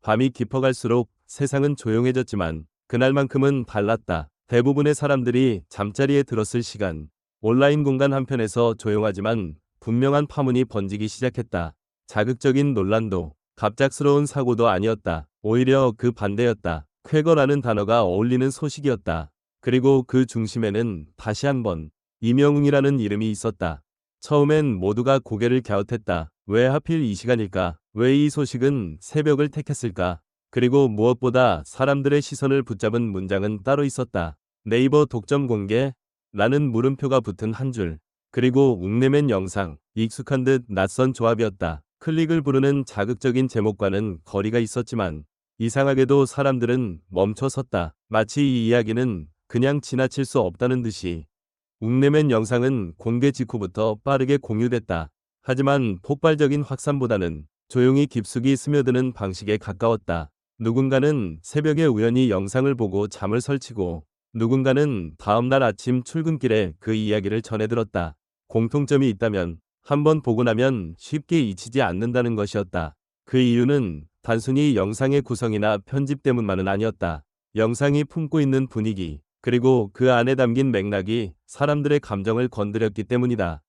밤이 깊어갈수록 세상은 조용해졌지만 그날만큼은 달랐다. 대부분의 사람들이 잠자리에 들었을 시간. 온라인 공간 한편에서 조용하지만 분명한 파문이 번지기 시작했다. 자극적인 논란도 갑작스러운 사고도 아니었다. 오히려 그 반대였다. 쾌거라는 단어가 어울리는 소식이었다. 그리고 그 중심에는 다시 한번 이명웅이라는 이름이 있었다. 처음엔 모두가 고개를 갸웃했다. 왜 하필 이 시간일까? 왜 이 소식은 새벽을 택했을까? 그리고 무엇보다 사람들의 시선을 붙잡은 문장은 따로 있었다. 네이버 독점 공개? 라는 물음표가 붙은 한 줄. 그리고 웅내맨 영상. 익숙한 듯 낯선 조합이었다. 클릭을 부르는 자극적인 제목과는 거리가 있었지만 이상하게도 사람들은 멈춰섰다. 마치 이 이야기는 그냥 지나칠 수 없다는 듯이. 웅내맨 영상은 공개 직후부터 빠르게 공유됐다. 하지만 폭발적인 확산보다는 조용히 깊숙이 스며드는 방식에 가까웠다. 누군가는 새벽에 우연히 영상을 보고 잠을 설치고 누군가는 다음날 아침 출근길에 그 이야기를 전해들었다. 공통점이 있다면 한번 보고 나면 쉽게 잊히지 않는다는 것이었다. 그 이유는 단순히 영상의 구성이나 편집 때문만은 아니었다. 영상이 품고 있는 분위기, 그리고 그 안에 담긴 맥락이 사람들의 감정을 건드렸기 때문이다.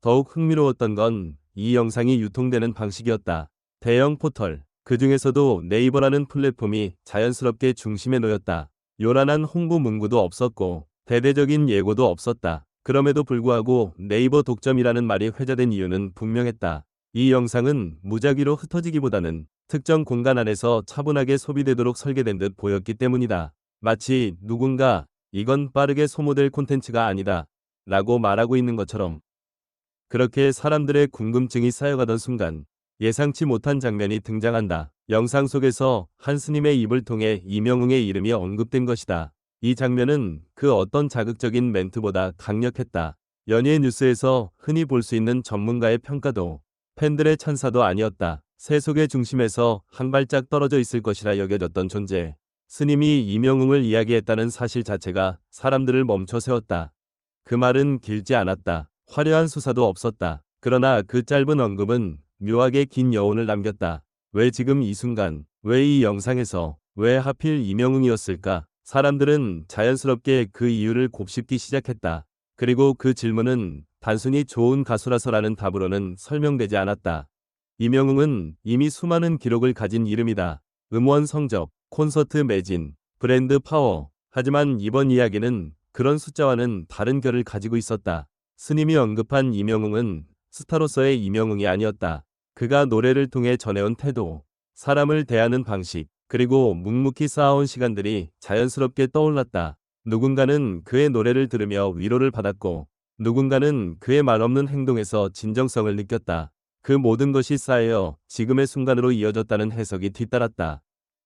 더욱 흥미로웠던 건 이 영상이 유통되는 방식이었다. 대형 포털, 그 중에서도 네이버라는 플랫폼이 자연스럽게 중심에 놓였다. 요란한 홍보 문구도 없었고 대대적인 예고도 없었다. 그럼에도 불구하고 네이버 독점이라는 말이 회자된 이유는 분명했다. 이 영상은 무작위로 흩어지기보다는 특정 공간 안에서 차분하게 소비되도록 설계된 듯 보였기 때문이다. 마치 누군가 이건 빠르게 소모될 콘텐츠가 아니다 라고 말하고 있는 것처럼. 그렇게 사람들의 궁금증이 쌓여가던 순간 예상치 못한 장면이 등장한다. 영상 속에서 한 스님의 입을 통해 이명웅의 이름이 언급된 것이다. 이 장면은 그 어떤 자극적인 멘트보다 강력했다. 연예 뉴스에서 흔히 볼 수 있는 전문가의 평가도 팬들의 찬사도 아니었다. 세속의 중심에서 한 발짝 떨어져 있을 것이라 여겨졌던 존재. 스님이 이명웅을 이야기했다는 사실 자체가 사람들을 멈춰 세웠다. 그 말은 길지 않았다. 화려한 수사도 없었다. 그러나 그 짧은 언급은 묘하게 긴 여운을 남겼다. 왜 지금 이 순간, 왜 이 영상에서, 왜 하필 이명웅이었을까? 사람들은 자연스럽게 그 이유를 곱씹기 시작했다. 그리고 그 질문은 단순히 좋은 가수라서라는 답으로는 설명되지 않았다. 이명웅은 이미 수많은 기록을 가진 이름이다. 음원 성적, 콘서트 매진, 브랜드 파워. 하지만 이번 이야기는 그런 숫자와는 다른 결을 가지고 있었다. 스님이 언급한 이명웅은 스타로서의 이명웅이 아니었다. 그가 노래를 통해 전해온 태도, 사람을 대하는 방식, 그리고 묵묵히 쌓아온 시간들이 자연스럽게 떠올랐다. 누군가는 그의 노래를 들으며 위로를 받았고, 누군가는 그의 말없는 행동에서 진정성을 느꼈다. 그 모든 것이 쌓여 지금의 순간으로 이어졌다는 해석이 뒤따랐다.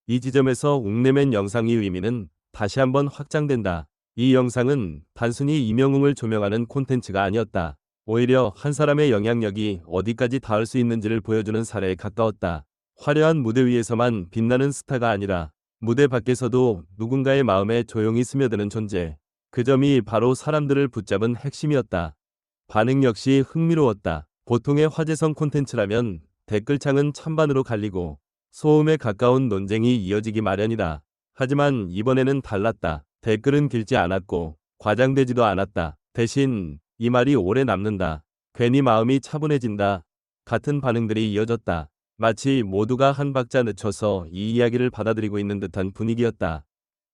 이 지점에서 웅내맨 영상의 의미는 다시 한번 확장된다. 이 영상은 단순히 이명웅을 조명하는 콘텐츠가 아니었다. 오히려 한 사람의 영향력이 어디까지 닿을 수 있는지를 보여주는 사례에 가까웠다. 화려한 무대 위에서만 빛나는 스타가 아니라 무대 밖에서도 누군가의 마음에 조용히 스며드는 존재. 그 점이 바로 사람들을 붙잡은 핵심이었다. 반응 역시 흥미로웠다. 보통의 화제성 콘텐츠라면 댓글창은 찬반으로 갈리고 소음에 가까운 논쟁이 이어지기 마련이다. 하지만 이번에는 달랐다. 댓글은 길지 않았고 과장되지도 않았다. 대신 이 말이 오래 남는다. 괜히 마음이 차분해진다. 같은 반응들이 이어졌다. 마치 모두가 한 박자 늦춰서 이 이야기를 받아들이고 있는 듯한 분위기였다.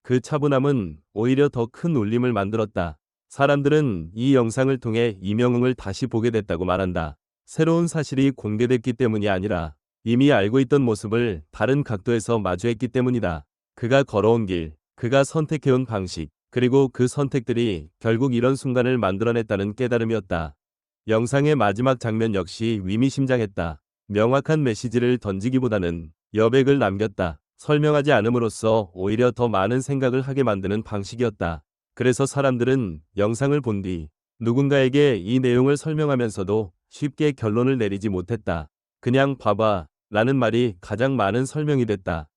그 차분함은 오히려 더 큰 울림을 만들었다. 사람들은 이 영상을 통해 이명웅을 다시 보게 됐다고 말한다. 새로운 사실이 공개됐기 때문이 아니라 이미 알고 있던 모습을 다른 각도에서 마주했기 때문이다. 그가 걸어온 길, 그가 선택해온 방식, 그리고 그 선택들이 결국 이런 순간을 만들어냈다는 깨달음이었다. 영상의 마지막 장면 역시 의미심장했다. 명확한 메시지를 던지기보다는 여백을 남겼다. 설명하지 않음으로써 오히려 더 많은 생각을 하게 만드는 방식이었다. 그래서 사람들은 영상을 본 뒤 누군가에게 이 내용을 설명하면서도 쉽게 결론을 내리지 못했다. 그냥 봐봐 라는 말이 가장 많은 설명이 됐다.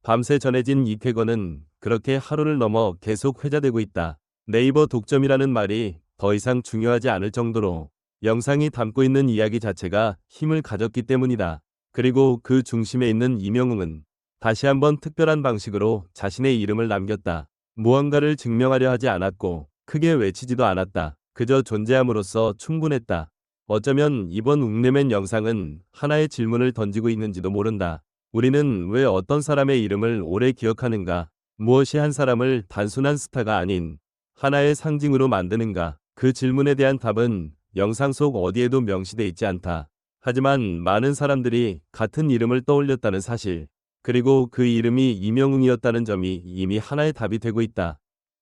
밤새 전해진 이 쾌거는 그렇게 하루를 넘어 계속 회자되고 있다. 네이버 독점이라는 말이 더 이상 중요하지 않을 정도로 영상이 담고 있는 이야기 자체가 힘을 가졌기 때문이다. 그리고 그 중심에 있는 이명웅은 다시 한번 특별한 방식으로 자신의 이름을 남겼다. 무언가를 증명하려 하지 않았고 크게 외치지도 않았다. 그저 존재함으로써 충분했다. 어쩌면 이번 웅내맨 영상은 하나의 질문을 던지고 있는지도 모른다. 우리는 왜 어떤 사람의 이름을 오래 기억하는가? 무엇이 한 사람을 단순한 스타가 아닌 하나의 상징으로 만드는가? 그 질문에 대한 답은 영상 속 어디에도 명시돼 있지 않다. 하지만 많은 사람들이 같은 이름을 떠올렸다는 사실, 그리고 그 이름이 이명웅이었다는 점이 이미 하나의 답이 되고 있다.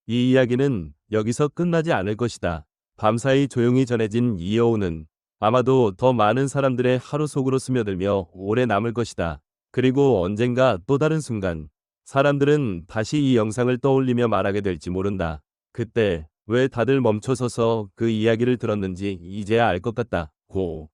이 이야기는 여기서 끝나지 않을 것이다. 밤사이 조용히 전해진 이 여우는 아마도 더 많은 사람들의 하루 속으로 스며들며 오래 남을 것이다. 그리고 언젠가 또 다른 순간, 사람들은 다시 이 영상을 떠올리며 말하게 될지 모른다. 그때 왜 다들 멈춰서서 그 이야기를 들었는지 이제야 알 것 같다. 고.